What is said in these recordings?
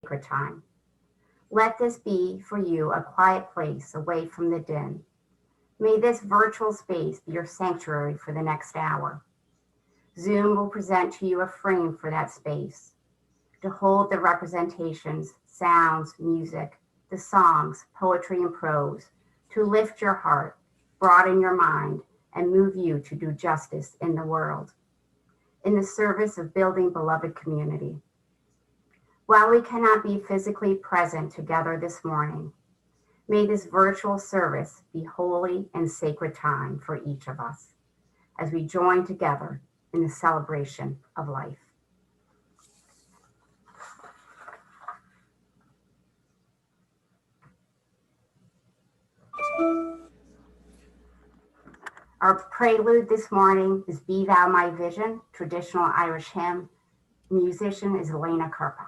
sacred time. Let this be for you a quiet place away from the din. May this virtual space be your sanctuary for the next hour. Zoom will present to you a frame for that space to hold the representations, sounds, music, the songs, poetry, and prose, to lift your heart, broaden your mind, and move you to do justice in the world, in the service of building beloved community. While we cannot be physically present together this morning, may this virtual service be holy and sacred time for each of us as we join together in the celebration of life. Our prelude this morning is Be Thou My Vision, traditional Irish hymn. Musician is Elena Karpov.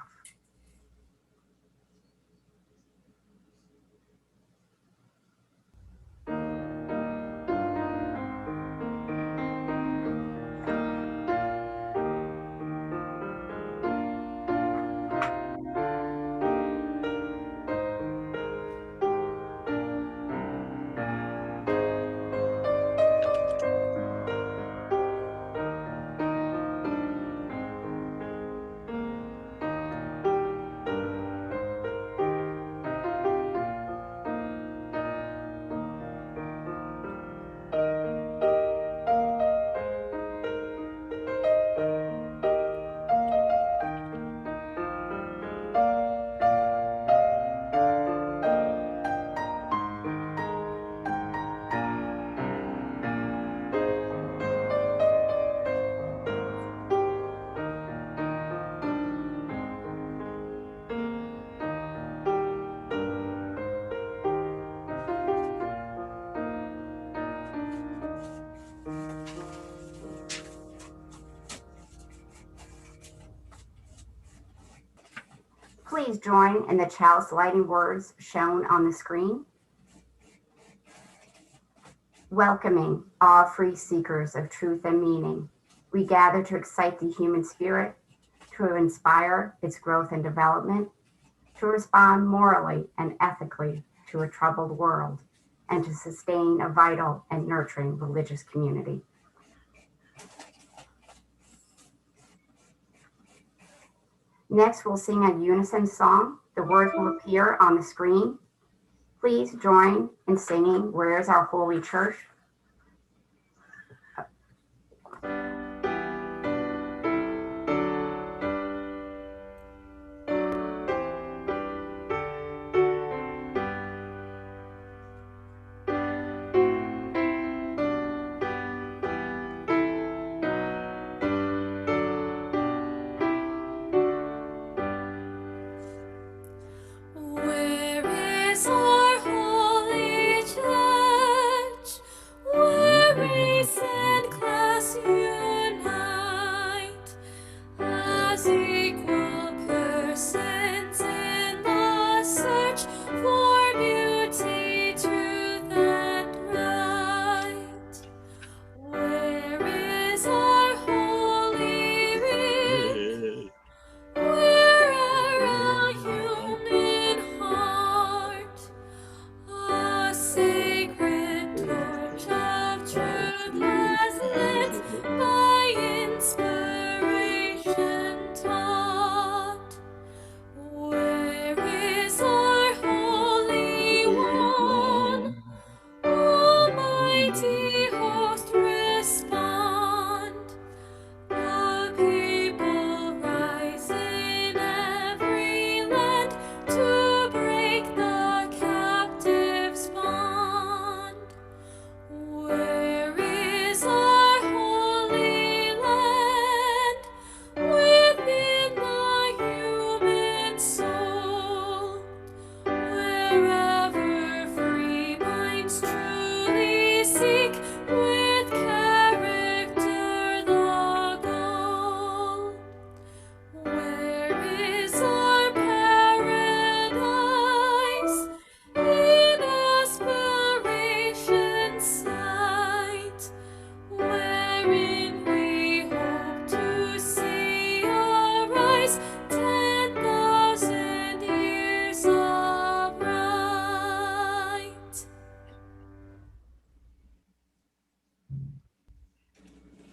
Please join in the chalice lighting words shown on the screen. Welcoming all free seekers of truth and meaning, we gather to excite the human spirit, to inspire its growth and development, to respond morally and ethically to a troubled world, and to sustain a vital and nurturing religious community. Next, we'll sing a unison song. The words will appear on the screen. Please join in singing Where's Our Holy Church? Where is our holy church?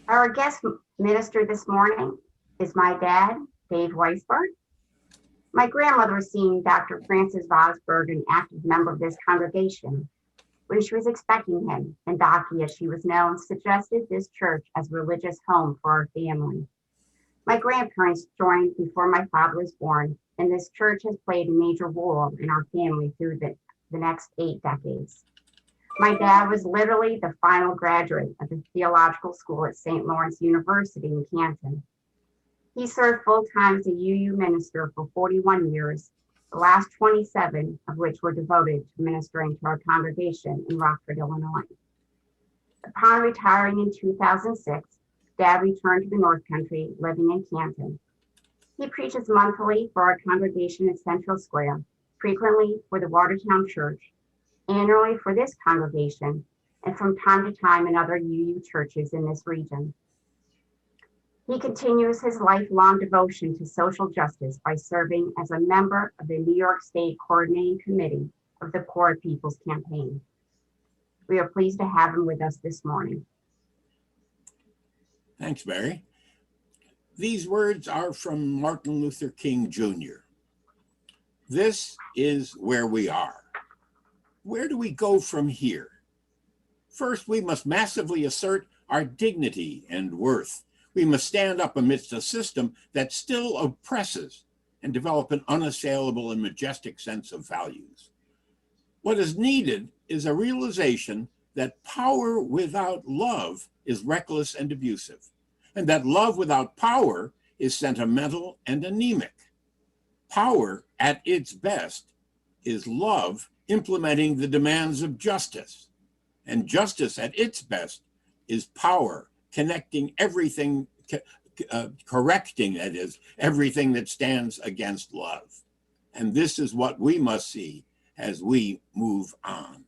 Our guest minister this morning is my dad, Dave Weissbard. My grandmother was seeing Dr. Francis Weissbard, an active member of this congregation, when she was expecting him, and Docky, as she was known, suggested this church as a religious home for our family. My grandparents joined before my father was born, and this church has played a major role in our family through the next 8 decades. My dad was literally the final graduate of the theological school at St. Lawrence University in Canton. He served full-time as a UU minister for 41 years, the last 27 of which were devoted to ministering to our congregation in Rockford, Illinois. Upon retiring in 2006, Dad returned to the North Country, living in Canton. He preaches monthly for our congregation at Central Square, frequently for the Watertown Church, annually for this congregation, and from time to time in other UU churches in this region. He continues his lifelong devotion to social justice by serving as a member of the New York State Coordinating Committee of the Poor People's Campaign. We are pleased to have him with us this morning. Thanks, Mary. These words are from Martin Luther King Jr. This is where we are. Where do we go from here? First, we must massively assert our dignity and worth. We must stand up amidst a system that still oppresses and develop an unassailable and majestic sense of values. What is needed is a realization that power without love is reckless and abusive, and that love without power is sentimental and anemic. Power at its best is love implementing the demands of justice, and justice at its best is power connecting everything, correcting, that is, everything that stands against love. And this is what we must see as we move on.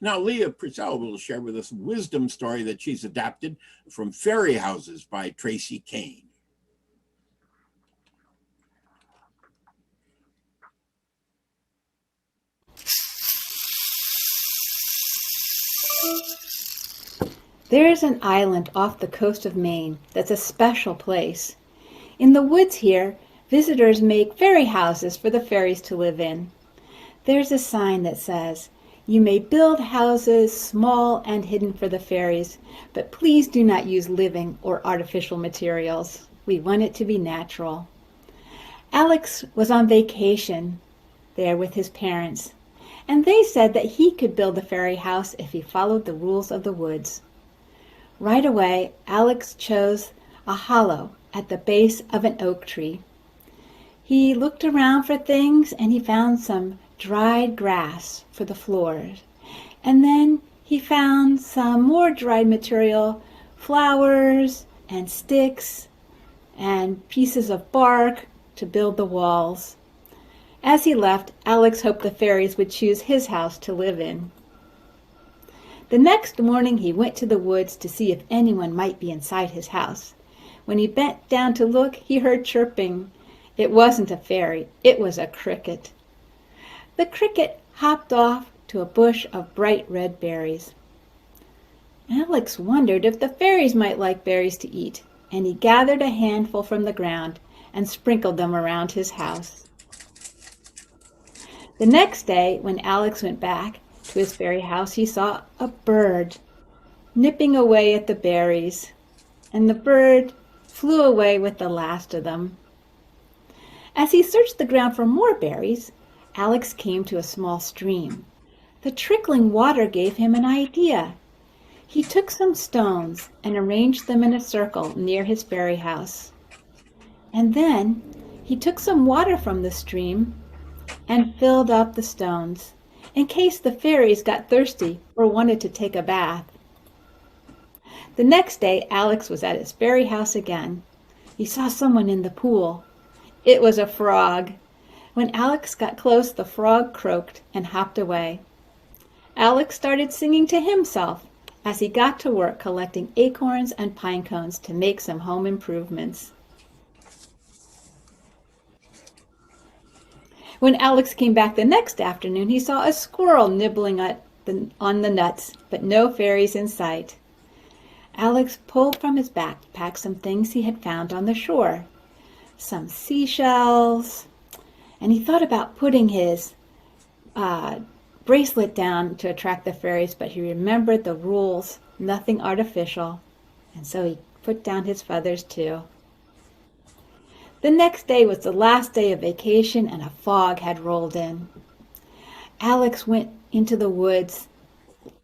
Now, Leah Purcell will share with us a wisdom story that she's adapted from Fairy Houses by Tracy Kane. There is an island off the coast of Maine that's a special place. In the woods here, visitors make fairy houses for the fairies to live in. There's a sign that says, "You may build houses small and hidden for the fairies, but please do not use living or artificial materials. We want it to be natural." Alex was on vacation there with his parents, and they said that he could build a fairy house if he followed the rules of the woods. Right away, Alex chose a hollow at the base of an oak tree. He looked around for things and he found some dried grass for the floors. And then he found some more dried material, flowers and sticks and pieces of bark to build the walls. As he left, Alex hoped the fairies would choose his house to live in. The next morning he went to the woods to see if anyone might be inside his house. When he bent down to look, he heard chirping. It wasn't a fairy, it was a cricket. The cricket hopped off to a bush of bright red berries. Alex wondered if the fairies might like berries to eat, and he gathered a handful from the ground and sprinkled them around his house. The next day, when Alex went back to his fairy house, he saw a bird nipping away at the berries, and the bird flew away with the last of them. As he searched the ground for more berries, Alex came to a small stream. The trickling water gave him an idea. He took some stones and arranged them in a circle near his fairy house. And then he took some water from the stream and filled up the stones, in case the fairies got thirsty or wanted to take a bath. The next day, Alex was at his fairy house again. He saw someone in the pool. It was a frog. When Alex got close, the frog croaked and hopped away. Alex started singing to himself as he got to work collecting acorns and pine cones to make some home improvements. When Alex came back the next afternoon, he saw a squirrel nibbling on the nuts, but no fairies in sight. Alex pulled from his backpack some things he had found on the shore. Some seashells, and he thought about putting his bracelet down to attract the fairies, but he remembered the rules, nothing artificial, and so he put down his feathers too. The next day was the last day of vacation, and a fog had rolled in. Alex went into the woods.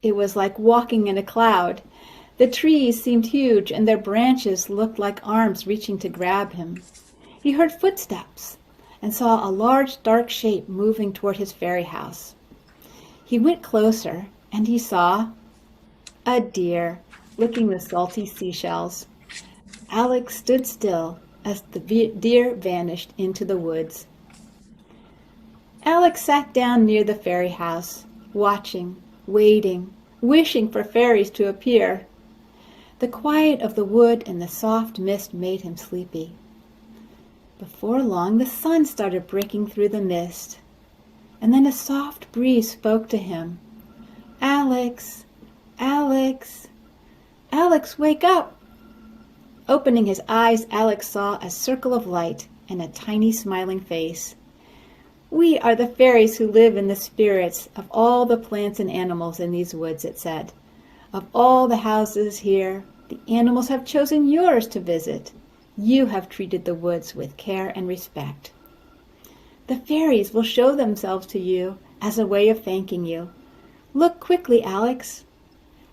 It was like walking in a cloud. The trees seemed huge, and their branches looked like arms reaching to grab him. He heard footsteps and saw a large dark shape moving toward his fairy house. He went closer, and he saw a deer licking the salty seashells. Alex stood still as the deer vanished into the woods. Alex sat down near the fairy house, watching, waiting, wishing for fairies to appear. The quiet of the wood and the soft mist made him sleepy. Before long, the sun started breaking through the mist, and then a soft breeze spoke to him. "Alex, Alex, Alex, wake up!" Opening his eyes, Alex saw a circle of light and a tiny smiling face. "We are the fairies who live in the spirits of all the plants and animals in these woods," it said. "Of all the houses here, the animals have chosen yours to visit. You have treated the woods with care and respect. The fairies will show themselves to you as a way of thanking you. Look quickly, Alex."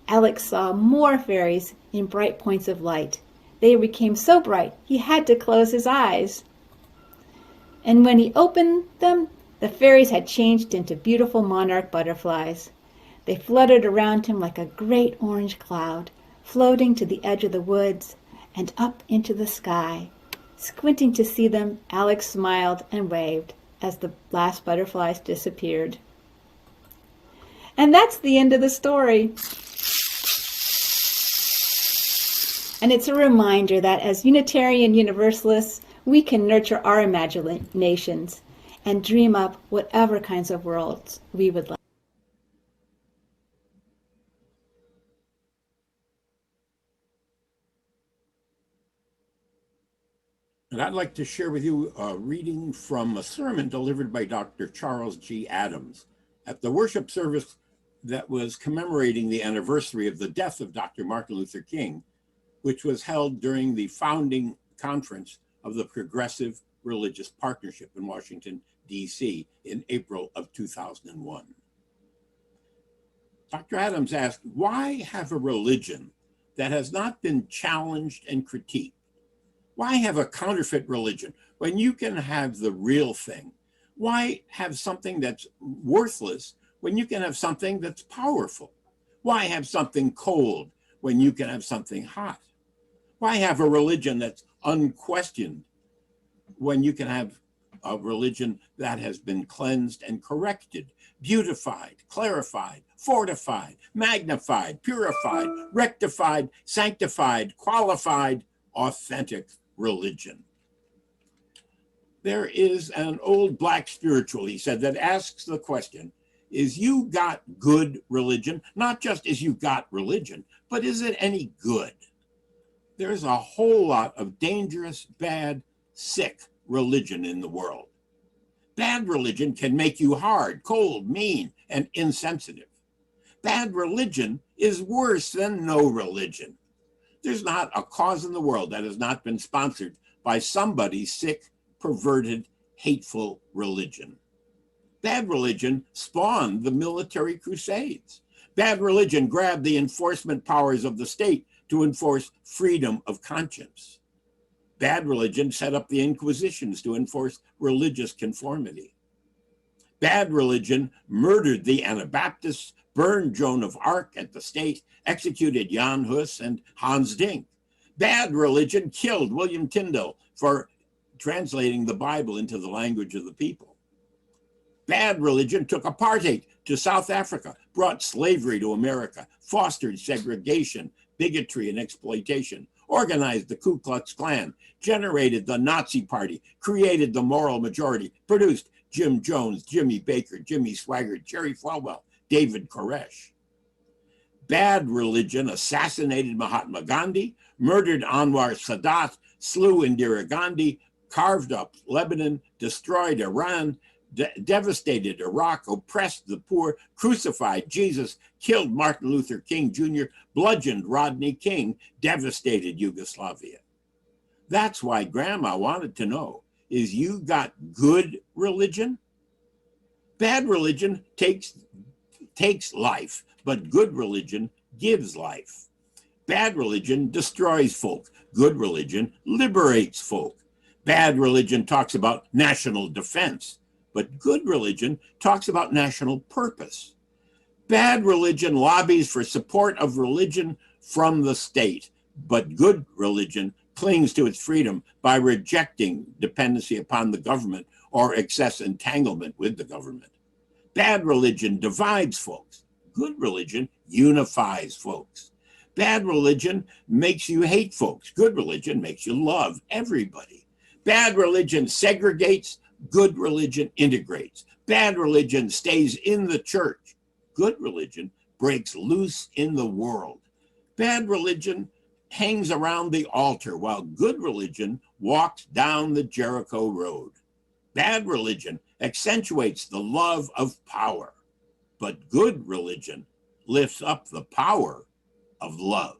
Alex saw more fairies in bright points of light. They became so bright he had to close his eyes. And when he opened them, the fairies had changed into beautiful monarch butterflies. They fluttered around him like a great orange cloud, floating to the edge of the woods and up into the sky. Squinting to see them, Alex smiled and waved as the last butterflies disappeared. And that's the end of the story. And it's a reminder that as Unitarian Universalists, we can nurture our imaginations and dream up whatever kinds of worlds we would like. And I'd like to share with you a reading from a sermon delivered by Dr. Charles G. Adams at the worship service that was commemorating the anniversary of the death of Dr. Martin Luther King, which was held during the founding conference of the Progressive Religious Partnership in Washington, D.C. in April of 2001. Dr. Adams asked, why have a religion that has not been challenged and critiqued? Why have a counterfeit religion when you can have the real thing? Why have something that's worthless when you can have something that's powerful? Why have something cold when you can have something hot? Why have a religion that's unquestioned when you can have a religion that has been cleansed and corrected, beautified, clarified, fortified, magnified, purified, rectified, sanctified, qualified, authentic religion? There is an old black spiritual, he said, that asks the question, is you got good religion? Not just is you got religion, but is it any good? There's a whole lot of dangerous, bad, sick religion in the world. Bad religion can make you hard, cold, mean, and insensitive. Bad religion is worse than no religion. There's not a cause in the world that has not been sponsored by somebody's sick, perverted, hateful religion. Bad religion spawned the military crusades. Bad religion grabbed the enforcement powers of the state to enforce freedom of conscience. Bad religion set up the Inquisitions to enforce religious conformity. Bad religion murdered the Anabaptists, burned Joan of Arc at the stake, executed Jan Hus and Hans Dink. Bad religion killed William Tyndale for translating the Bible into the language of the people. Bad religion took apartheid to South Africa, brought slavery to America, fostered segregation, bigotry, and exploitation, organized the Ku Klux Klan, generated the Nazi Party, created the moral majority, produced Jim Jones, Jimmy Baker, Jimmy Swaggart, Jerry Falwell, David Koresh. Bad religion assassinated Mahatma Gandhi, murdered Anwar Sadat, slew Indira Gandhi, carved up Lebanon, destroyed Iran, devastated Iraq, oppressed the poor, crucified Jesus, killed Martin Luther King Jr., bludgeoned Rodney King, devastated Yugoslavia. That's why Grandma wanted to know, is you got good religion? Bad religion takes life, but good religion gives life. Bad religion destroys folk. Good religion liberates folk. Bad religion talks about national defense, but good religion talks about national purpose. Bad religion lobbies for support of religion from the state, but good religion clings to its freedom by rejecting dependency upon the government or excess entanglement with the government. Bad religion divides folks. Good religion unifies folks. Bad religion makes you hate folks. Good religion makes you love everybody. Bad religion segregates. Good religion integrates. Bad religion stays in the church. Good religion breaks loose in the world. Bad religion hangs around the altar while good religion walks down the Jericho road. Bad religion accentuates the love of power, but good religion lifts up the power of love.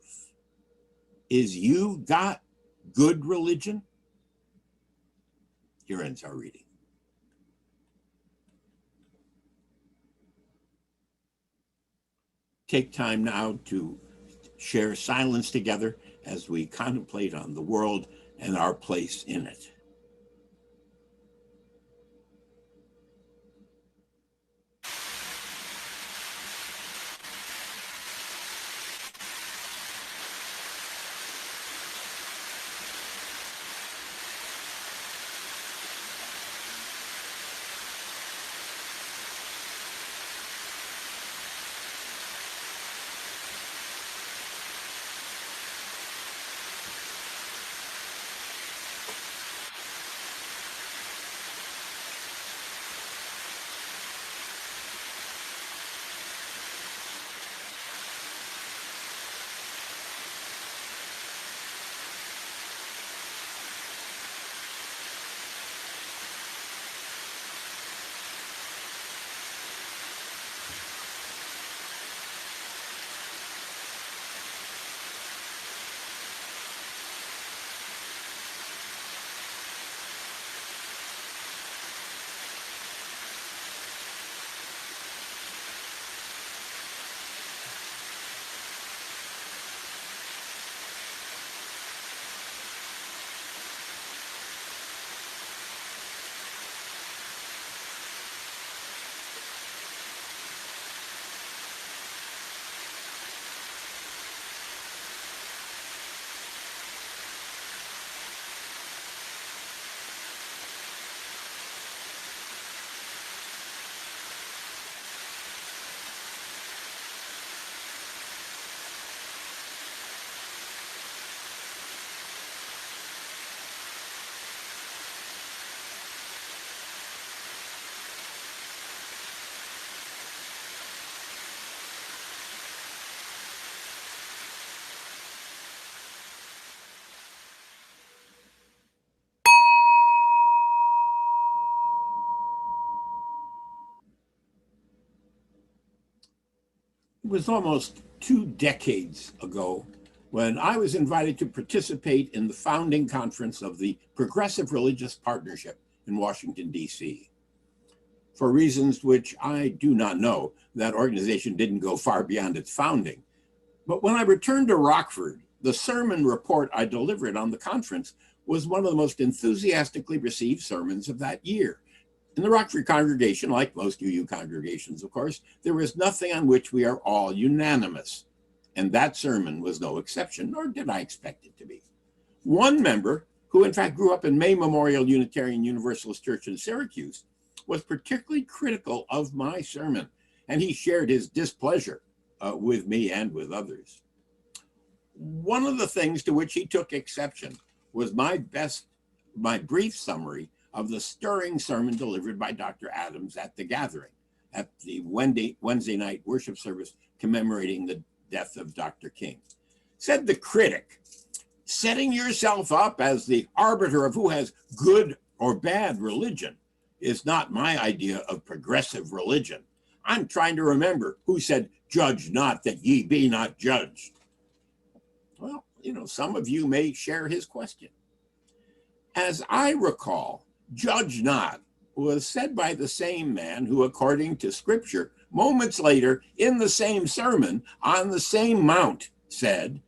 Is you got good religion? Here ends our reading. Take time now to share silence together as we contemplate on the world and our place in it. It was almost 2 decades ago when I was invited to participate in the founding conference of the Progressive Religious Partnership in Washington, D.C. For reasons which I do not know, that organization didn't go far beyond its founding. But when I returned to Rockford, the sermon report I delivered on the conference was one of the most enthusiastically received sermons of that year. In the Rockford congregation, like most UU congregations, of course, there was nothing on which we are all unanimous. And that sermon was no exception, nor did I expect it to be. One member, who in fact grew up in May Memorial Unitarian Universalist Church in Syracuse, was particularly critical of my sermon, and he shared his displeasure with me and with others. One of the things to which he took exception was my brief summary of the stirring sermon delivered by Dr. Adams at the gathering, at the Wednesday night worship service commemorating the death of Dr. King. Said the critic, setting yourself up as the arbiter of who has good or bad religion is not my idea of progressive religion. I'm trying to remember who said, judge not that ye be not judged. Well, some of you may share his question. As I recall, judge not was said by the same man who, according to scripture, moments later in the same sermon on the same mount said,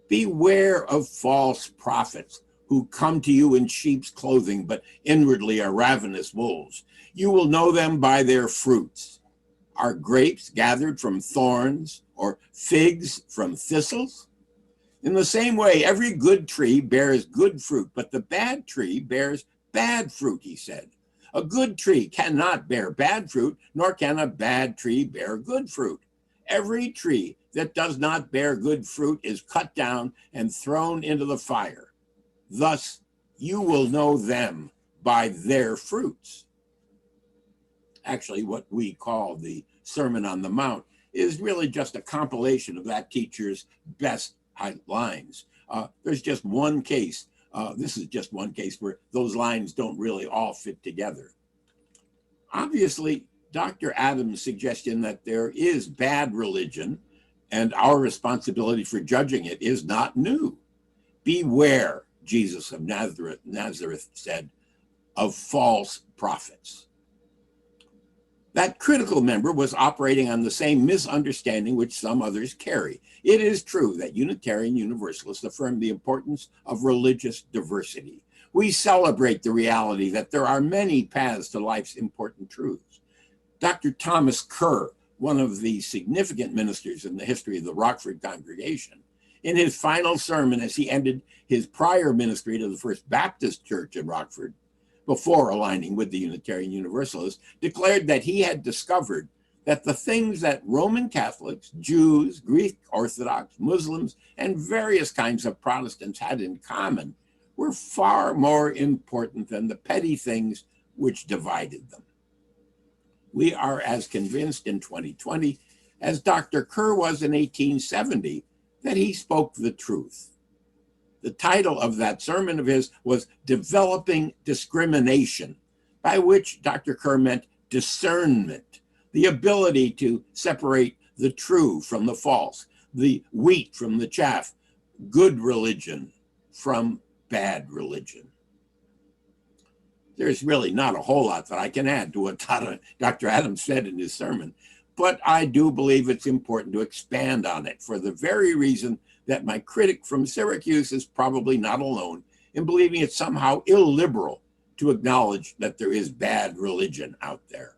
beware of false prophets who come to you in sheep's clothing, but inwardly are ravenous wolves. You will know them by their fruits. Are grapes gathered from thorns or figs from thistles? In the same way, every good tree bears good fruit, but the bad tree bears bad fruit, he said. A good tree cannot bear bad fruit, nor can a bad tree bear good fruit. Every tree that does not bear good fruit is cut down and thrown into the fire. Thus, you will know them by their fruits. Actually, what we call the Sermon on the Mount is really just a compilation of that teacher's best lines. There's just one case. This is just one case where those lines don't really all fit together. Obviously, Dr. Adams' suggestion that there is bad religion and our responsibility for judging it is not new. Beware, Jesus of Nazareth said, of false prophets. That critical member was operating on the same misunderstanding which some others carry. It is true that Unitarian Universalists affirm the importance of religious diversity. We celebrate the reality that there are many paths to life's important truths. Dr. Thomas Kerr, one of the significant ministers in the history of the Rockford congregation, in his final sermon as he ended his prior ministry to the First Baptist Church in Rockford, before aligning with the Unitarian Universalists, declared that he had discovered that the things that Roman Catholics, Jews, Greek Orthodox, Muslims, and various kinds of Protestants had in common were far more important than the petty things which divided them. We are as convinced in 2020 as Dr. Kerr was in 1870 that he spoke the truth. The title of that sermon of his was Developing Discrimination, by which Dr. Kerr meant discernment, the ability to separate the true from the false, the wheat from the chaff, good religion from bad religion. There's really not a whole lot that I can add to what Dr. Adams said in his sermon, but I do believe it's important to expand on it for the very reason that my critic from Syracuse is probably not alone in believing it's somehow illiberal to acknowledge that there is bad religion out there.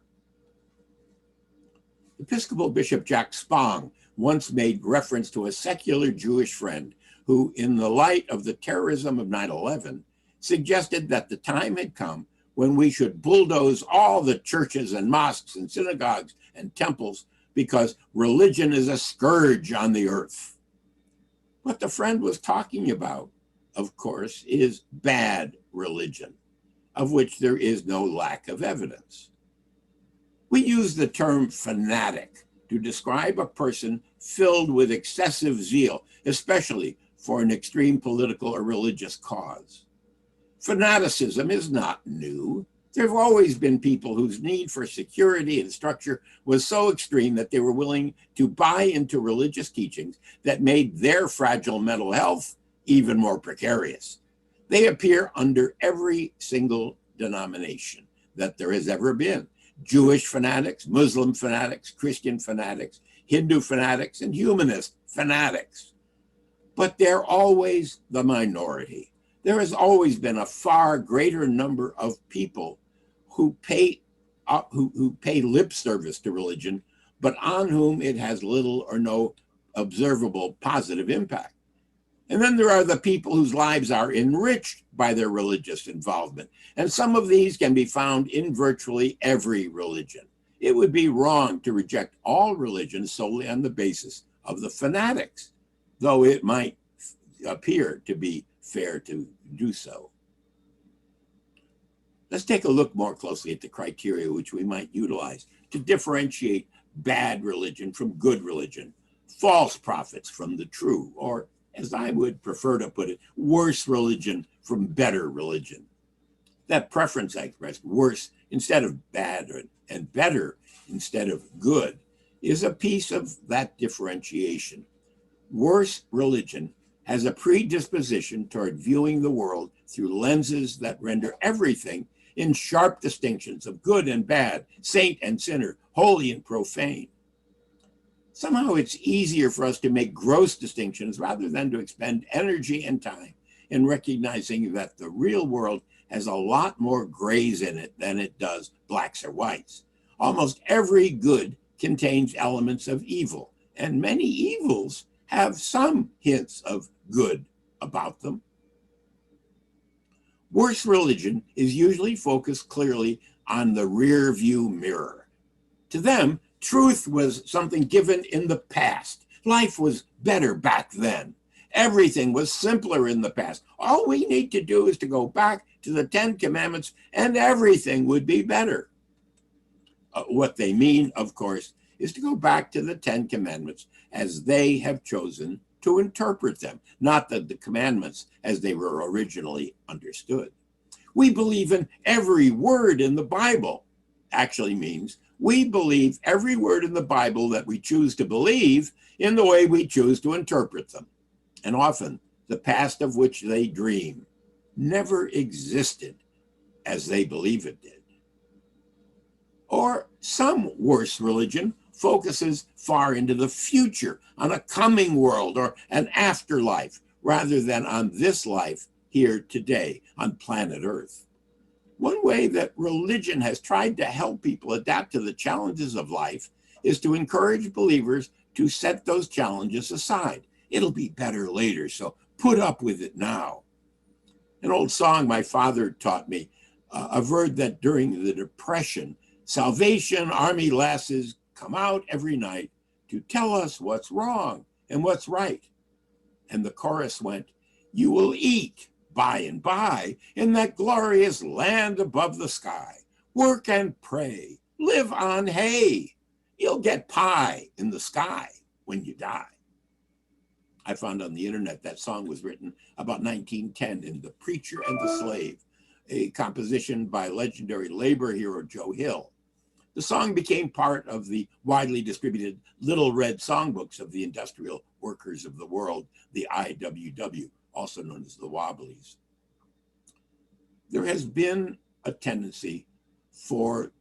Episcopal Bishop Jack Spong once made reference to a secular Jewish friend who, in the light of the terrorism of 9/11, suggested that the time had come when we should bulldoze all the churches and mosques and synagogues and temples because religion is a scourge on the earth. What the friend was talking about, of course, is bad religion, of which there is no lack of evidence. We use the term fanatic to describe a person filled with excessive zeal, especially for an extreme political or religious cause. Fanaticism is not new. There have always been people whose need for security and structure was so extreme that they were willing to buy into religious teachings that made their fragile mental health even more precarious. They appear under every single denomination that there has ever been. Jewish fanatics, Muslim fanatics, Christian fanatics, Hindu fanatics, and humanist fanatics. But they're always the minority. There has always been a far greater number of people who pay lip service to religion, but on whom it has little or no observable positive impact. And then there are the people whose lives are enriched by their religious involvement. And some of these can be found in virtually every religion. It would be wrong to reject all religions solely on the basis of the fanatics, though it might appear to be fair to do so. Let's take a look more closely at the criteria which we might utilize to differentiate bad religion from good religion, false prophets from the true, or as I would prefer to put it, worse religion from better religion. That preference I expressed, worse instead of bad, and better instead of good, is a piece of that differentiation. Worse religion has a predisposition toward viewing the world through lenses that render everything in sharp distinctions of good and bad, saint and sinner, holy and profane. Somehow it's easier for us to make gross distinctions rather than to expend energy and time in recognizing that the real world has a lot more grays in it than it does blacks or whites. Almost every good contains elements of evil, and many evils have some hints of good about them. Worse religion is usually focused clearly on the rear view mirror. To them, truth was something given in the past. Life was better back then. Everything was simpler in the past. All we need to do is to go back to the 10 Commandments and everything would be better. What they mean, of course, is to go back to the 10 Commandments as they have chosen to interpret them, not the commandments as they were originally understood. We believe in every word in the Bible actually means we believe every word in the Bible that we choose to believe in the way we choose to interpret them. And often the past of which they dream never existed as they believe it did. Or some worse religion focuses far into the future, on a coming world or an afterlife, rather than on this life here today on planet Earth. One way that religion has tried to help people adapt to the challenges of life is to encourage believers to set those challenges aside. It'll be better later, so put up with it now. An old song my father taught me averred that during the Depression, Salvation Army lasses come out every night to tell us what's wrong and what's right. And the chorus went, "You will eat by and by in that glorious land above the sky. Work and pray, live on hay. You'll get pie in the sky when you die." I found on the internet that song was written about 1910 in The Preacher and the Slave, a composition by legendary labor hero Joe Hill. The song became part of the widely distributed Little Red Songbooks of the Industrial Workers of the World, the IWW, also known as the Wobblies. There has been a tendency for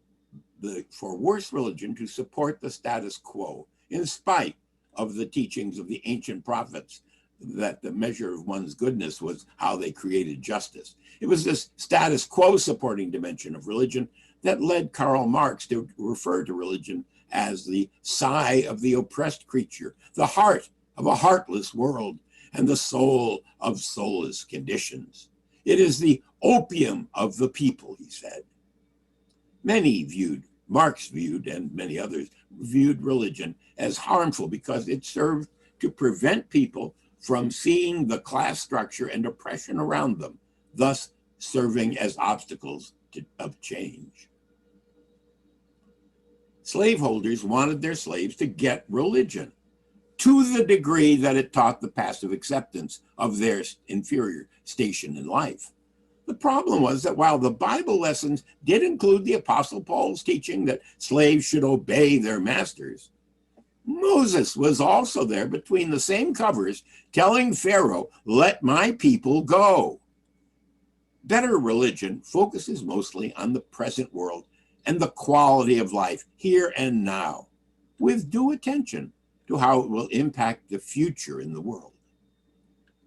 worse religion to support the status quo, in spite of the teachings of the ancient prophets that the measure of one's goodness was how they created justice. It was this status quo supporting dimension of religion that led Karl Marx to refer to religion as the sigh of the oppressed creature, the heart of a heartless world, and the soul of soulless conditions. It is the opium of the people, he said. Marx viewed, and many others viewed religion as harmful because it served to prevent people from seeing the class structure and oppression around them, thus serving as obstacles of change. Slaveholders wanted their slaves to get religion to the degree that it taught the passive acceptance of their inferior station in life. The problem was that while the Bible lessons did include the Apostle Paul's teaching that slaves should obey their masters, Moses was also there between the same covers telling Pharaoh, "Let my people go." Better religion focuses mostly on the present world and the quality of life here and now, with due attention to how it will impact the future in the world.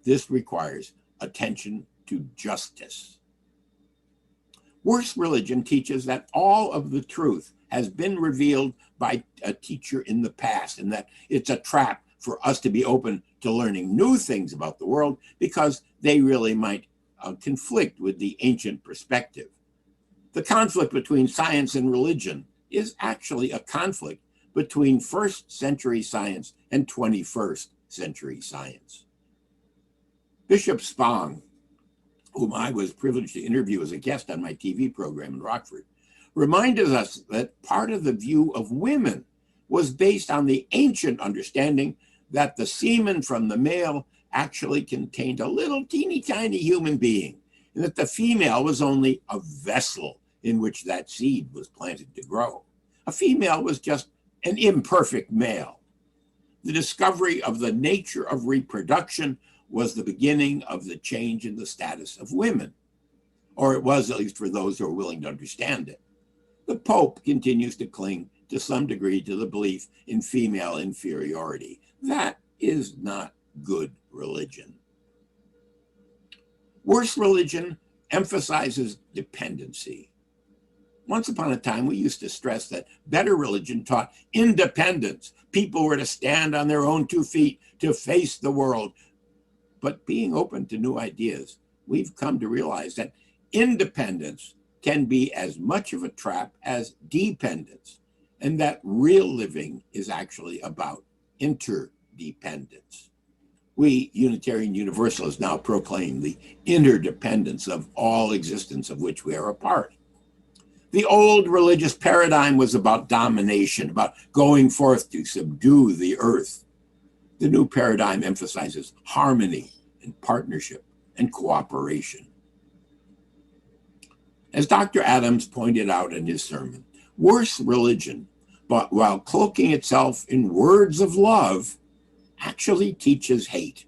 This requires attention to justice. Worse religion teaches that all of the truth has been revealed by a teacher in the past, and that it's a trap for us to be open to learning new things about the world because they really might conflict with the ancient perspective. The conflict between science and religion is actually a conflict between first century science and 21st century science. Bishop Spong, whom I was privileged to interview as a guest on my TV program in Rockford, reminded us that part of the view of women was based on the ancient understanding that the semen from the male actually contained a little teeny tiny human being, and that the female was only a vessel in which that seed was planted to grow. A female was just an imperfect male. The discovery of the nature of reproduction was the beginning of the change in the status of women, or it was, at least for those who are willing to understand it. The Pope continues to cling to some degree to the belief in female inferiority. That is not good religion. Worse religion emphasizes dependency. Once upon a time, we used to stress that better religion taught independence. People were to stand on their own 2 feet to face the world. But being open to new ideas, we've come to realize that independence can be as much of a trap as dependence, and that real living is actually about interdependence. We Unitarian Universalists now proclaim the interdependence of all existence of which we are a part. The old religious paradigm was about domination, about going forth to subdue the earth. The new paradigm emphasizes harmony and partnership and cooperation. As Dr. Adams pointed out in his sermon, worse religion, but while cloaking itself in words of love, actually teaches hate.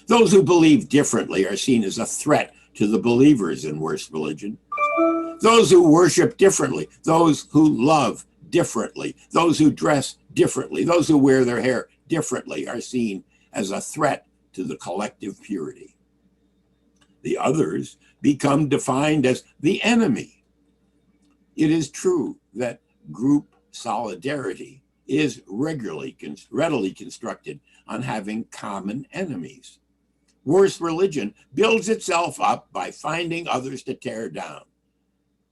Those who believe differently are seen as a threat to the believers in worse religion. Those who worship differently, those who love differently, those who dress differently, those who wear their hair differently are seen as a threat to the collective purity. The others become defined as the enemy. It is true that group solidarity is readily constructed on having common enemies. Worse religion builds itself up by finding others to tear down.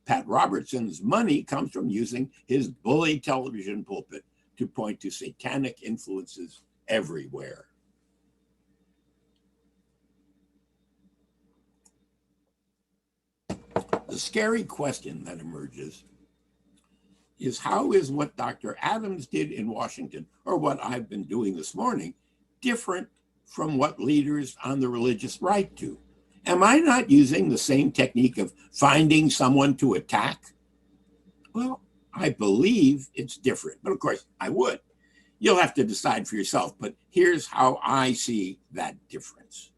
Pat Robertson's money comes from using his bully television pulpit to point to satanic influences everywhere. The scary question that emerges is, how is what Dr. Adams did in Washington, or what I've been doing this morning, different from what leaders on the religious right do? Am I not using the same technique of finding someone to attack? Well, I believe it's different, but of course I would. You'll have to decide for yourself, but here's how I see that difference.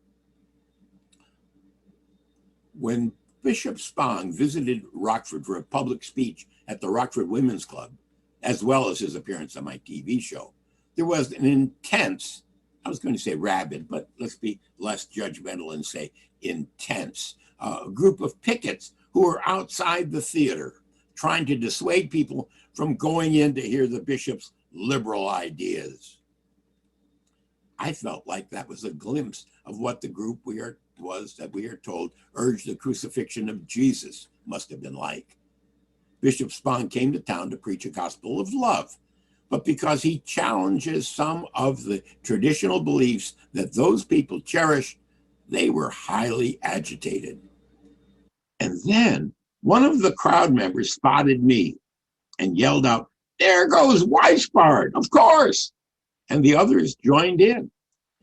When Bishop Spong visited Rockford for a public speech at the Rockford Women's Club, as well as his appearance on my TV show, there was an intense, I was going to say rabid, but let's be less judgmental and say intense, group of pickets who were outside the theater trying to dissuade people from going in to hear the bishop's liberal ideas. I felt like that was a glimpse of what the group we are told urged the crucifixion of Jesus must have been like. Bishop Spong came to town to preach a gospel of love, but because he challenges some of the traditional beliefs that those people cherish, they were highly agitated. And then one of the crowd members spotted me and yelled out, "There goes Weissbard, of course!" And the others joined in.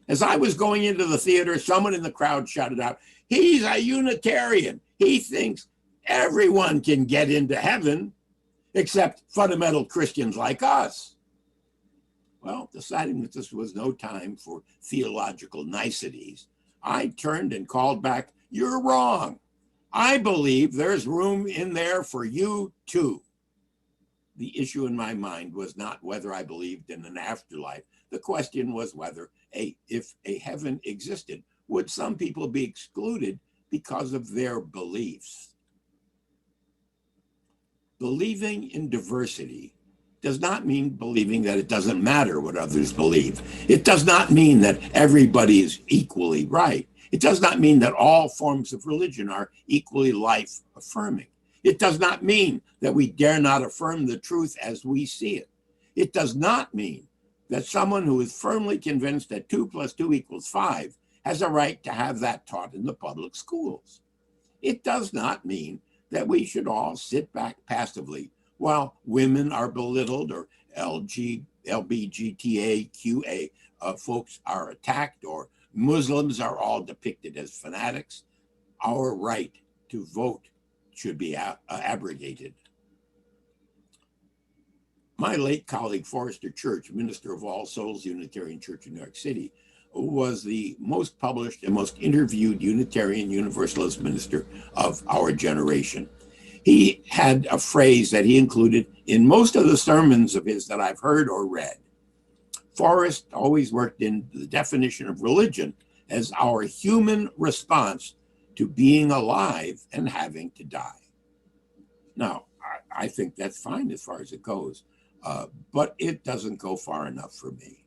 As I was going into the theater, someone in the crowd shouted out, "He's a Unitarian. He thinks everyone can get into heaven, except fundamental Christians like us." Well, deciding that this was no time for theological niceties, I turned and called back, "You're wrong. I believe there's room in there for you too." The issue in my mind was not whether I believed in an afterlife. The question was whether, if a heaven existed, would some people be excluded because of their beliefs? Believing in diversity does not mean believing that it doesn't matter what others believe. It does not mean that everybody is equally right. It does not mean that all forms of religion are equally life-affirming. It does not mean that we dare not affirm the truth as we see it. It does not mean that someone who is firmly convinced that 2 + 2 = 5 has a right to have that taught in the public schools. It does not mean that we should all sit back passively while women are belittled or LBGTAQA folks are attacked or Muslims are all depicted as fanatics, our right to vote should be abrogated. My late colleague, Forrester Church, minister of All Souls Unitarian Church in New York City, was the most published and most interviewed Unitarian Universalist minister of our generation. He had a phrase that he included in most of the sermons of his that I've heard or read. Forrest always worked in the definition of religion as our human response to being alive and having to die. Now, I think that's fine as far as it goes, but it doesn't go far enough for me.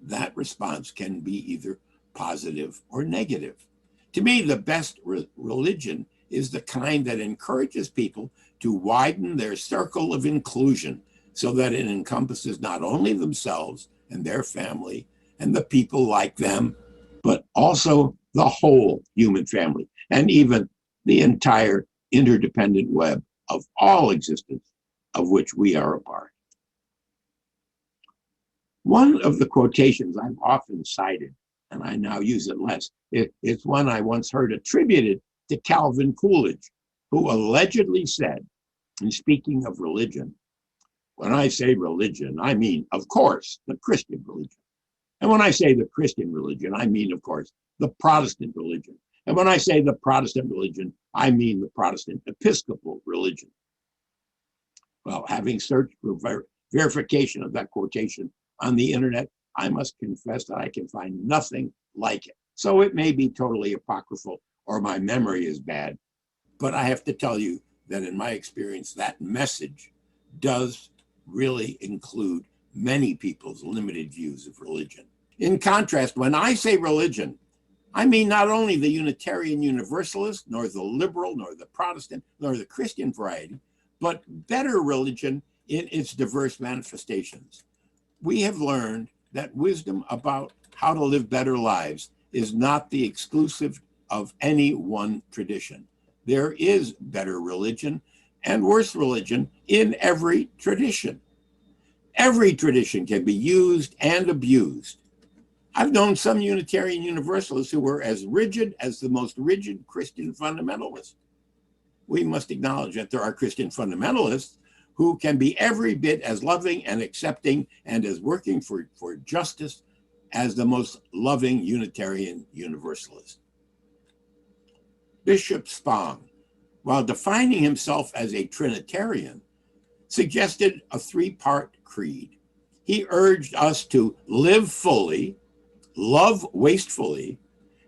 That response can be either positive or negative. To me, the best religion is the kind that encourages people to widen their circle of inclusion so that it encompasses not only themselves and their family and the people like them, but also the whole human family and even the entire interdependent web of all existence of which we are a part. One of the quotations I've often cited, and I now use it less, it's one I once heard attributed to Calvin Coolidge, who allegedly said, in speaking of religion, when I say religion, I mean, of course, the Christian religion. And when I say the Christian religion, I mean, of course, the Protestant religion. And when I say the Protestant religion, I mean the Protestant Episcopal religion. Well, having searched for verification of that quotation on the internet, I must confess that I can find nothing like it. So it may be totally apocryphal or my memory is bad, but I have to tell you that in my experience, that message does really include many people's limited views of religion. In contrast, when I say religion, I mean not only the Unitarian Universalist, nor the liberal, nor the Protestant, nor the Christian variety, but better religion in its diverse manifestations. We have learned that wisdom about how to live better lives is not the exclusive of any one tradition. There is better religion and worse religion in every tradition. Every tradition can be used and abused. I've known some Unitarian Universalists who were as rigid as the most rigid Christian fundamentalists. We must acknowledge that there are Christian fundamentalists who can be every bit as loving and accepting and as working for justice as the most loving Unitarian Universalist. Bishop Spong, while defining himself as a Trinitarian, suggested a three-part creed. He urged us to live fully, love wastefully,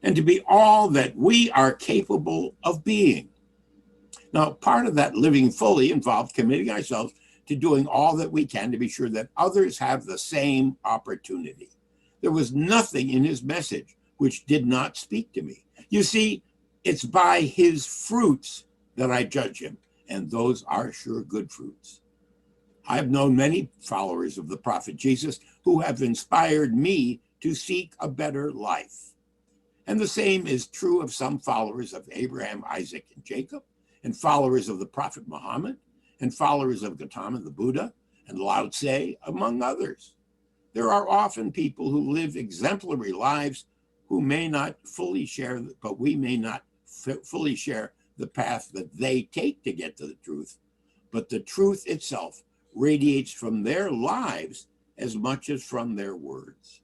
and to be all that we are capable of being. Now, part of that living fully involved committing ourselves to doing all that we can to be sure that others have the same opportunity. There was nothing in his message which did not speak to me. You see, it's by his fruits that I judge him, and those are sure good fruits. I've known many followers of the prophet Jesus who have inspired me to seek a better life. And the same is true of some followers of Abraham, Isaac, and Jacob, and followers of the prophet Muhammad, and followers of Gautama the Buddha, and Lao Tse, among others. There are often people who live exemplary lives who may not fully share, but we may not fully share the path that they take to get to the truth. But the truth itself radiates from their lives as much as from their words.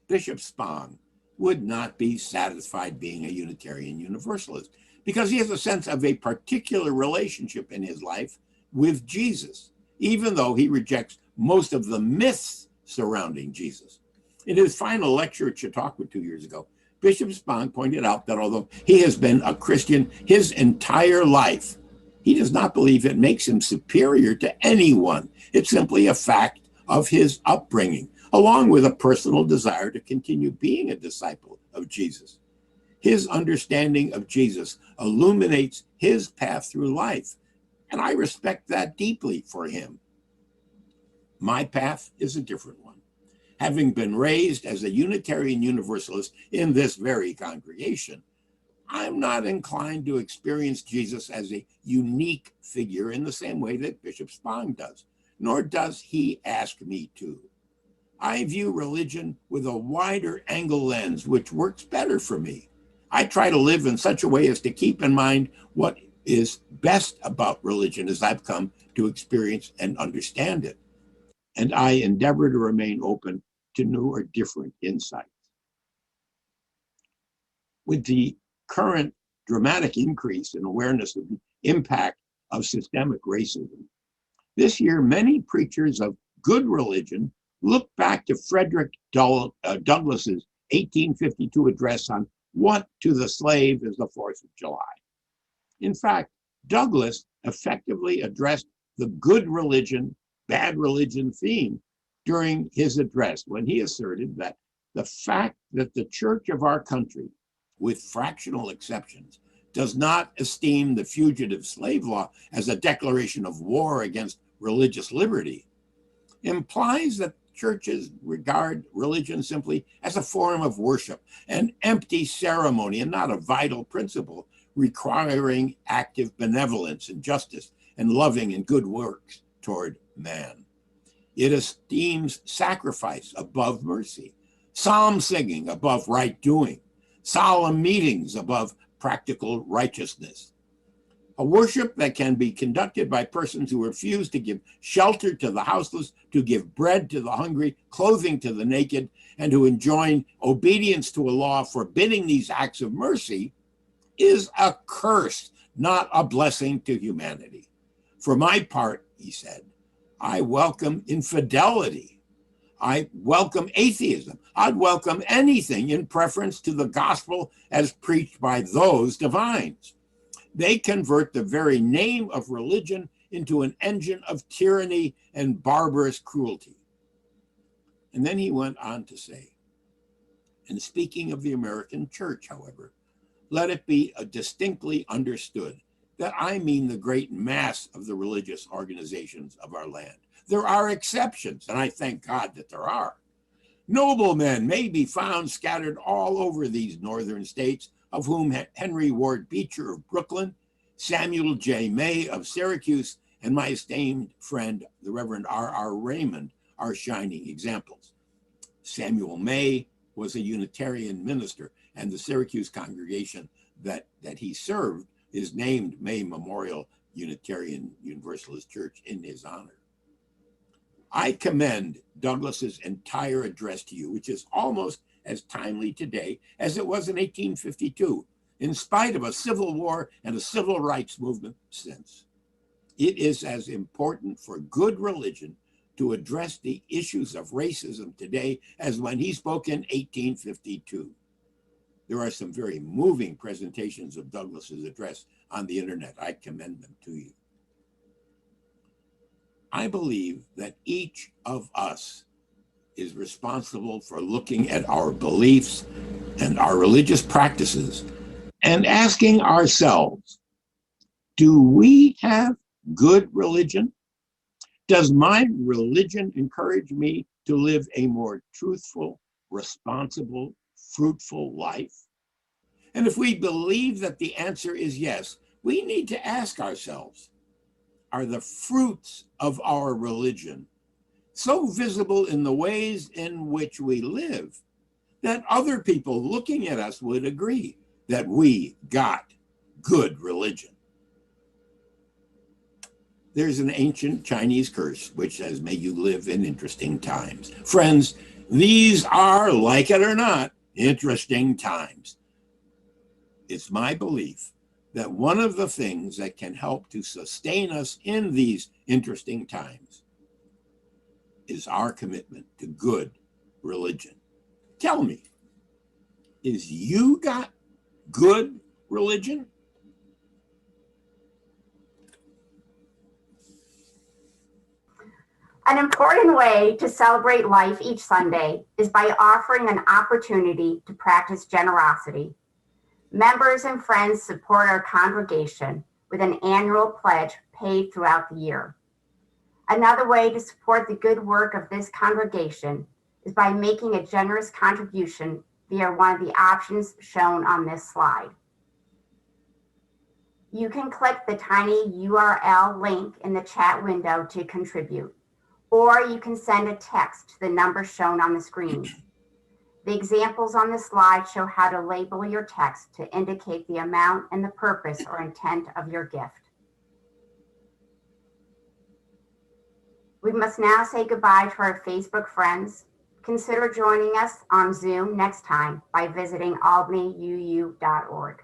Bishop Spong would not be satisfied being a Unitarian Universalist because he has a sense of a particular relationship in his life with Jesus, even though he rejects most of the myths surrounding Jesus. In his final lecture at Chautauqua 2 years ago, Bishop Spong pointed out that although he has been a Christian his entire life, he does not believe it makes him superior to anyone. It's simply a fact of his upbringing, along with a personal desire to continue being a disciple of Jesus. His understanding of Jesus illuminates his path through life, and I respect that deeply for him. My path is a different one. Having been raised as a Unitarian Universalist in this very congregation, I'm not inclined to experience Jesus as a unique figure in the same way that Bishop Spong does, nor does he ask me to. I view religion with a wider angle lens, which works better for me. I try to live in such a way as to keep in mind what is best about religion as I've come to experience and understand it. And I endeavor to remain open to new or different insights. With the current dramatic increase in awareness of the impact of systemic racism, this year many preachers of good religion look back to Frederick Douglass's 1852 address on what to the slave is the 4th of July. In fact, Douglass effectively addressed the good religion, bad religion theme during his address when he asserted that the fact that the church of our country, with fractional exceptions, does not esteem the fugitive slave law as a declaration of war against religious liberty implies that churches regard religion simply as a form of worship, an empty ceremony, and not a vital principle requiring active benevolence and justice and loving and good works toward man. It esteems sacrifice above mercy, psalm singing above right doing, solemn meetings above practical righteousness. A worship that can be conducted by persons who refuse to give shelter to the houseless, to give bread to the hungry, clothing to the naked, and who enjoin obedience to a law forbidding these acts of mercy is a curse, not a blessing to humanity. For my part, he said, I welcome infidelity. I welcome atheism. I'd welcome anything in preference to the gospel as preached by those divines. They convert the very name of religion into an engine of tyranny and barbarous cruelty. And then he went on to say, and speaking of the American church, however, let it be distinctly understood that I mean the great mass of the religious organizations of our land. There are exceptions, and I thank God that there are. Noblemen may be found scattered all over these northern states, of whom Henry Ward Beecher of Brooklyn, Samuel J. May of Syracuse, and my esteemed friend, the Reverend R.R. Raymond, are shining examples. Samuel May was a Unitarian minister, and the Syracuse congregation that he served is named May Memorial Unitarian Universalist Church in his honor. I commend Douglass's entire address to you, which is almost as timely today as it was in 1852, in spite of a civil war and a civil rights movement since. It is as important for good religion to address the issues of racism today as when he spoke in 1852. There are some very moving presentations of Douglass's address on the internet. I commend them to you. I believe that each of us is responsible for looking at our beliefs and our religious practices and asking ourselves, do we have good religion? Does my religion encourage me to live a more truthful, responsible, fruitful life? And if we believe that the answer is yes, we need to ask ourselves, are the fruits of our religion so visible in the ways in which we live that other people looking at us would agree that we got good religion? There's an ancient Chinese curse which says, may you live in interesting times. Friends, these are, like it or not, interesting times. It's my belief that one of the things that can help to sustain us in these interesting times is our commitment to good religion. Tell me, is you got good religion? An important way to celebrate life each Sunday is by offering an opportunity to practice generosity. Members and friends support our congregation with an annual pledge paid throughout the year. Another way to support the good work of this congregation is by making a generous contribution via one of the options shown on this slide. You can click the tiny URL link in the chat window to contribute, or you can send a text to the number shown on the screen. The examples on the slide show how to label your text to indicate the amount and the purpose or intent of your gift. We must now say goodbye to our Facebook friends. Consider joining us on Zoom next time by visiting albanyuu.org.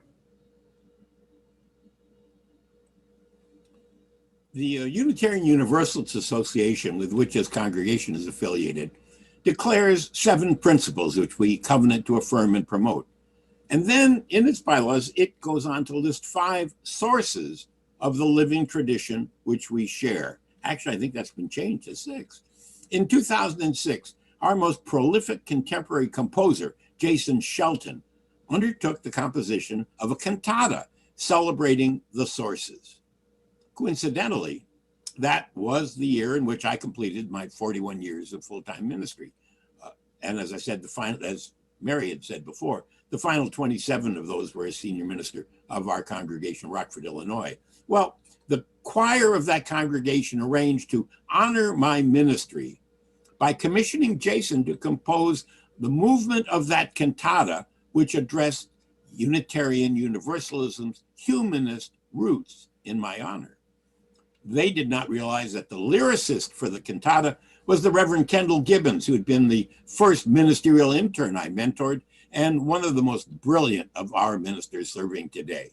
The Unitarian Universalist Association, with which this congregation is affiliated, declares 7 principles which we covenant to affirm and promote. And then in its bylaws, it goes on to list 5 sources of the living tradition which we share. Actually, I think that's been changed to 6. In 2006, our most prolific contemporary composer, Jason Shelton, undertook the composition of a cantata celebrating the sources. Coincidentally, that was the year in which I completed my 41 years of full-time ministry. And as I said, as Mary had said before, the final 27 of those were as senior minister of our congregation, Rockford, Illinois. Well, the choir of that congregation arranged to honor my ministry by commissioning Jason to compose the movement of that cantata, which addressed Unitarian Universalism's humanist roots in my honor. They did not realize that the lyricist for the cantata was the Reverend Kendall Gibbons, who had been the first ministerial intern I mentored and one of the most brilliant of our ministers serving today.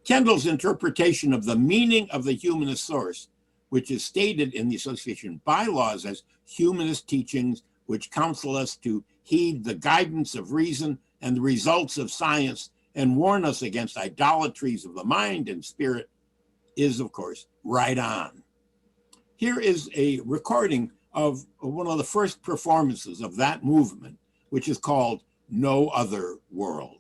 Kendall's interpretation of the meaning of the humanist source, which is stated in the association bylaws as humanist teachings which counsel us to heed the guidance of reason and the results of science and warn us against idolatries of the mind and spirit, is, of course, right on. Here is a recording of one of the first performances of that movement, which is called No Other World.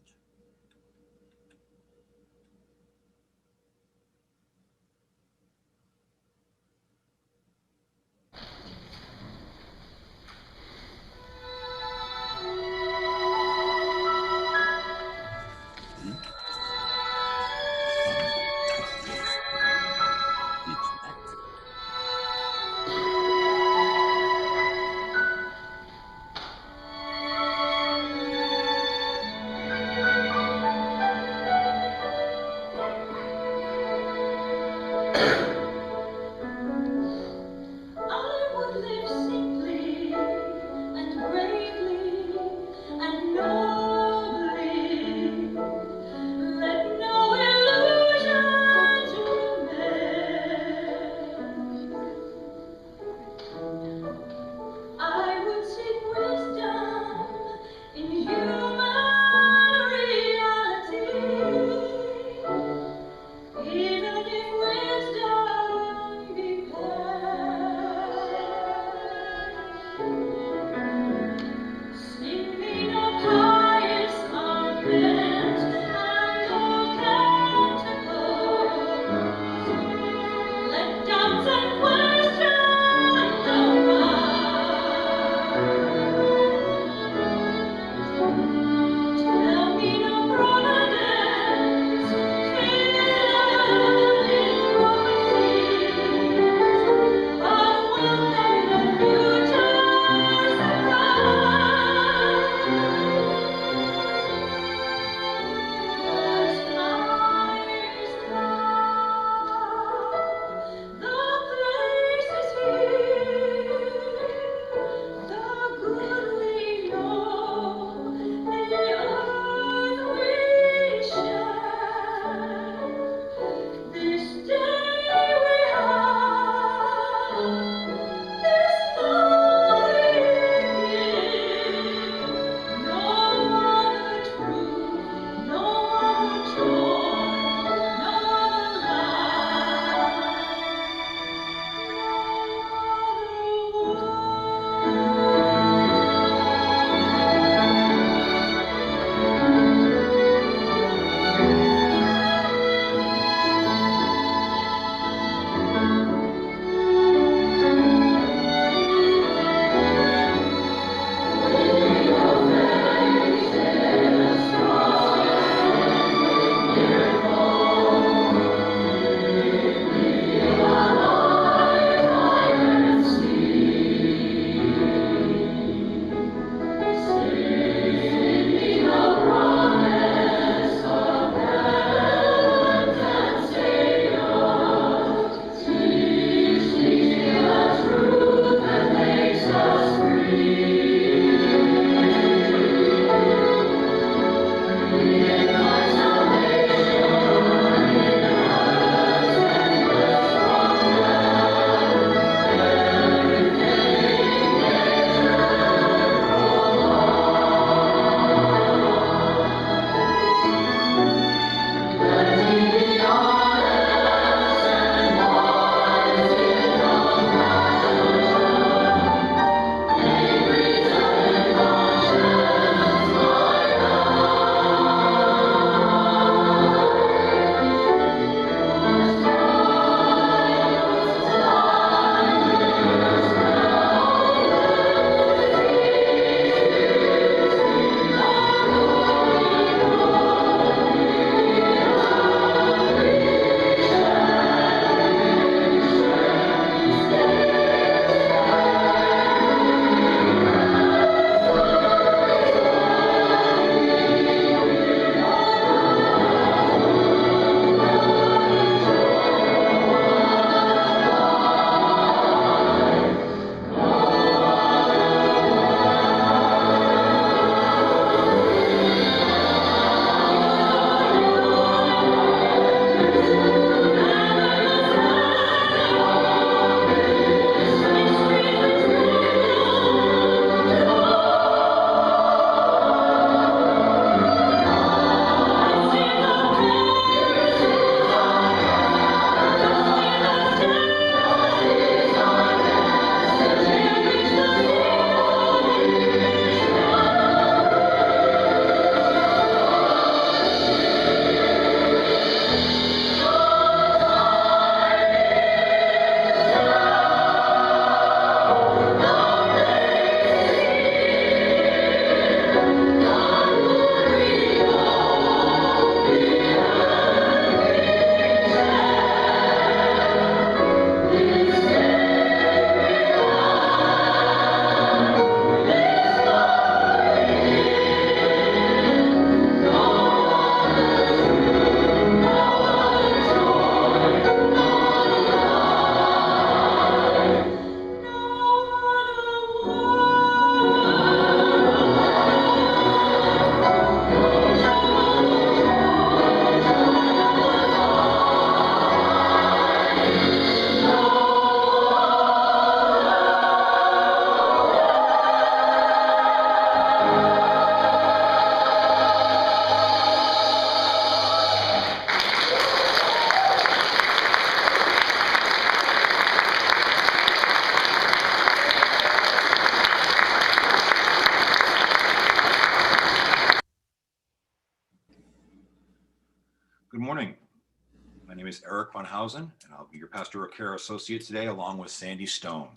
is Eric Von Hausen, and I'll be your pastoral care associate today, along with Sandy Stone.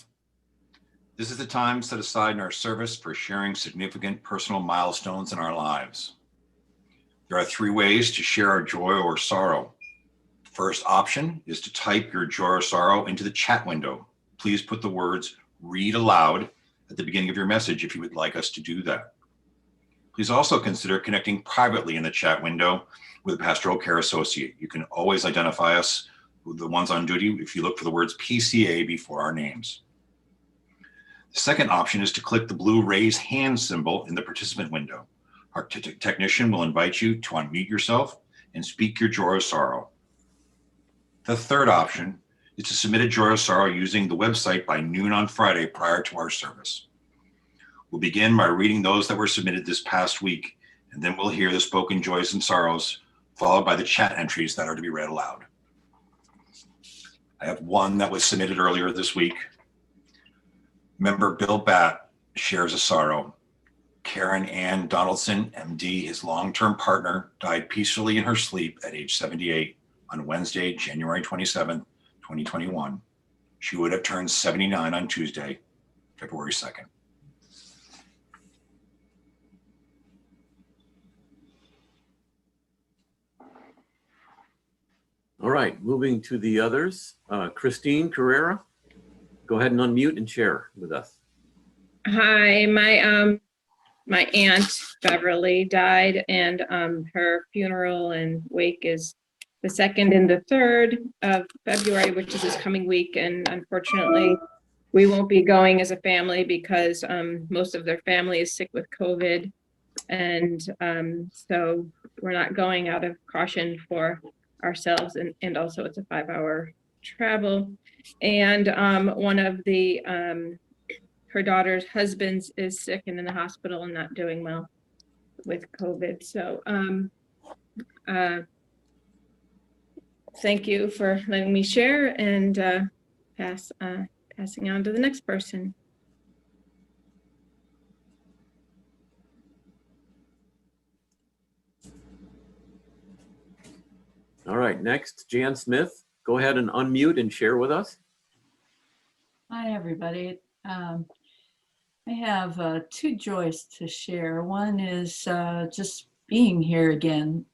This is the time set aside in our service for sharing significant personal milestones in our lives. There are 3 ways to share our joy or sorrow. The first option is to type your joy or sorrow into the chat window. Please put the words "read aloud" at the beginning of your message if you would like us to do that. Please also consider connecting privately in the chat window with a pastoral care associate. You can always identify us, the ones on duty, if you look for the words PCA before our names. The second option is to click the blue raise hand symbol in the participant window. Our technician will invite you to unmute yourself and speak your joy or sorrow. The third option is to submit a joy or sorrow using the website by noon on Friday prior to our service. We'll begin by reading those that were submitted this past week, and then we'll hear the spoken joys and sorrows, followed by the chat entries that are to be read aloud. I have one that was submitted earlier this week. Member Bill Batt shares a sorrow. Karen Ann Donaldson, MD, his long-term partner, died peacefully in her sleep at age 78 on Wednesday, January 27, 2021. She would have turned 79 on Tuesday, February 2nd. All right, moving to the others. Christine Carrera, go ahead and unmute and share with us. Hi, my aunt Beverly died, and her funeral and wake is the 2nd and the 3rd of February, which is this coming week. And unfortunately, we won't be going as a family because most of their family is sick with COVID. And so we're not going out of caution for ourselves. And also it's a 5-hour travel. And one of the, her daughter's husbands is sick and in the hospital and not doing well with COVID. So thank you for letting me share and passing on to the next person. All right, next, Jan Smith, go ahead and unmute and share with us. Hi, everybody. I have 2 joys to share. One is just being here again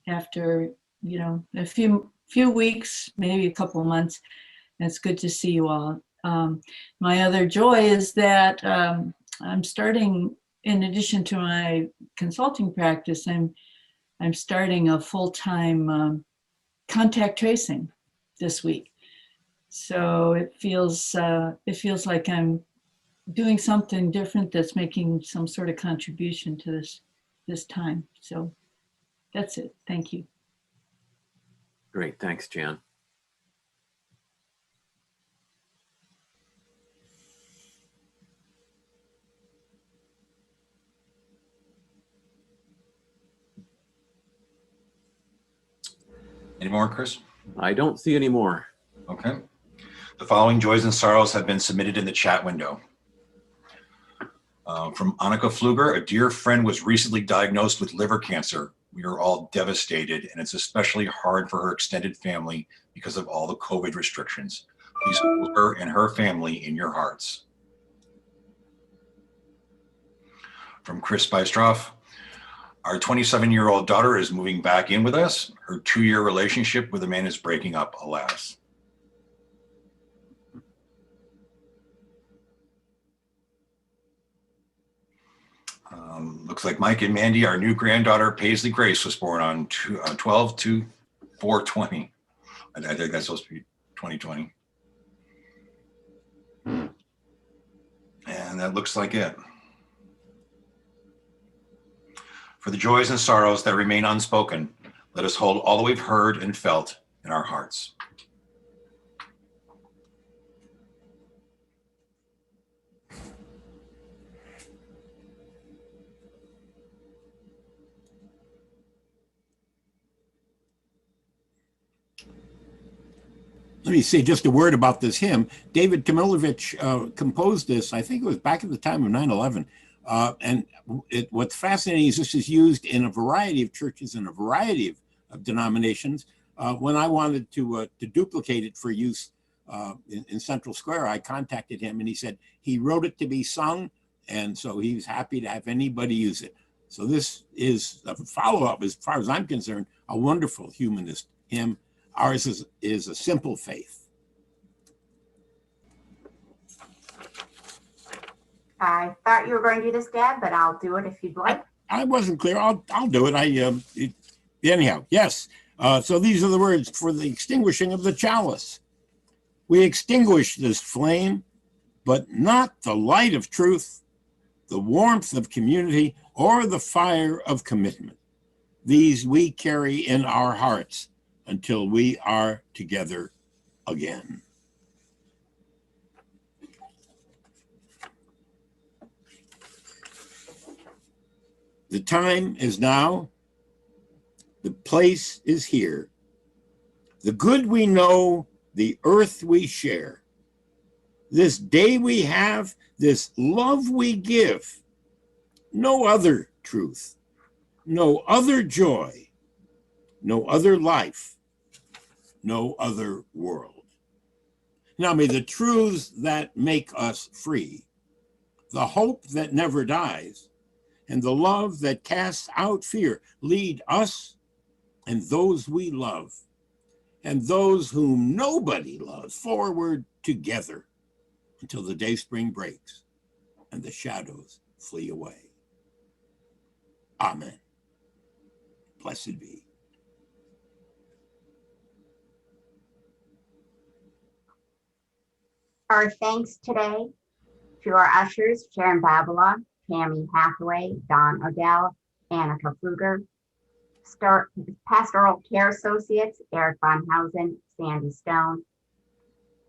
after, a few weeks, maybe a couple of months. It's good to see you all. My other joy is that I'm starting, in addition to my consulting practice, I'm starting a full-time contact tracing this week. So it feels like I'm doing something different that's making some sort of contribution to this time. So that's it. Thank you. Great, thanks, Jan. Any more, Chris? I don't see any more. Okay. The following joys and sorrows have been submitted in the chat window. From Annika Pfluger, a dear friend was recently diagnosed with liver cancer. We are all devastated, and it's especially hard for her extended family because of all the COVID restrictions. Please hold her and her family in your hearts. From Chris Bystroff, our 27-year-old daughter is moving back in with us. Her 2-year relationship with a man is breaking up, alas. Looks like Mike and Mandy, our new granddaughter, Paisley Grace, was born on 12/2/4/20. I think that's supposed to be 2020. And that looks like it. For the joys and sorrows that remain unspoken, let us hold all that we've heard and felt in our hearts. Let me say just a word about this hymn. David Kamilovich composed this, I think it was back at the time of 9/11. And what's fascinating is this is used in a variety of churches and a variety of denominations. when I wanted to duplicate it for use in Central Square, I contacted him and he said he wrote it to be sung, and so he was happy to have anybody use it. So this is a follow-up, as far as I'm concerned, a wonderful humanist hymn. Ours is a simple faith. I thought you were going to do this, Dad, but I'll do it if you'd like. I wasn't clear. I'll do it. Anyhow, yes. So these are the words for the extinguishing of the chalice. We extinguish this flame, but not the light of truth, the warmth of community, or the fire of commitment. These we carry in our hearts until we are together again. The time is now. The place is here. The good we know, the earth we share. This day we have, this love we give. No other truth, no other joy, no other life, no other world. Now may the truths that make us free, the hope that never dies, and the love that casts out fear lead us and those we love and those whom nobody loves forward together until the day spring breaks and the shadows flee away. Amen. Blessed be. Our thanks today to our ushers, Sharon Babala, Tammy Hathaway, Don Odell, Annika Pfluger, Pastoral Care Associates, Eric Von Hausen, Sandy Stone,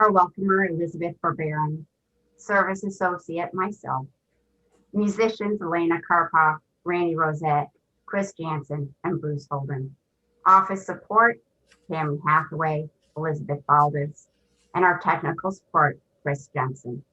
our welcomer, Elizabeth Barbaran, Service Associate, myself, musicians, Elena Karpoff, Randy Rosette, Chris Jansen, and Bruce Holden, office support, Tammy Hathaway, Elizabeth Baldus, and our technical support, Chris Jensen.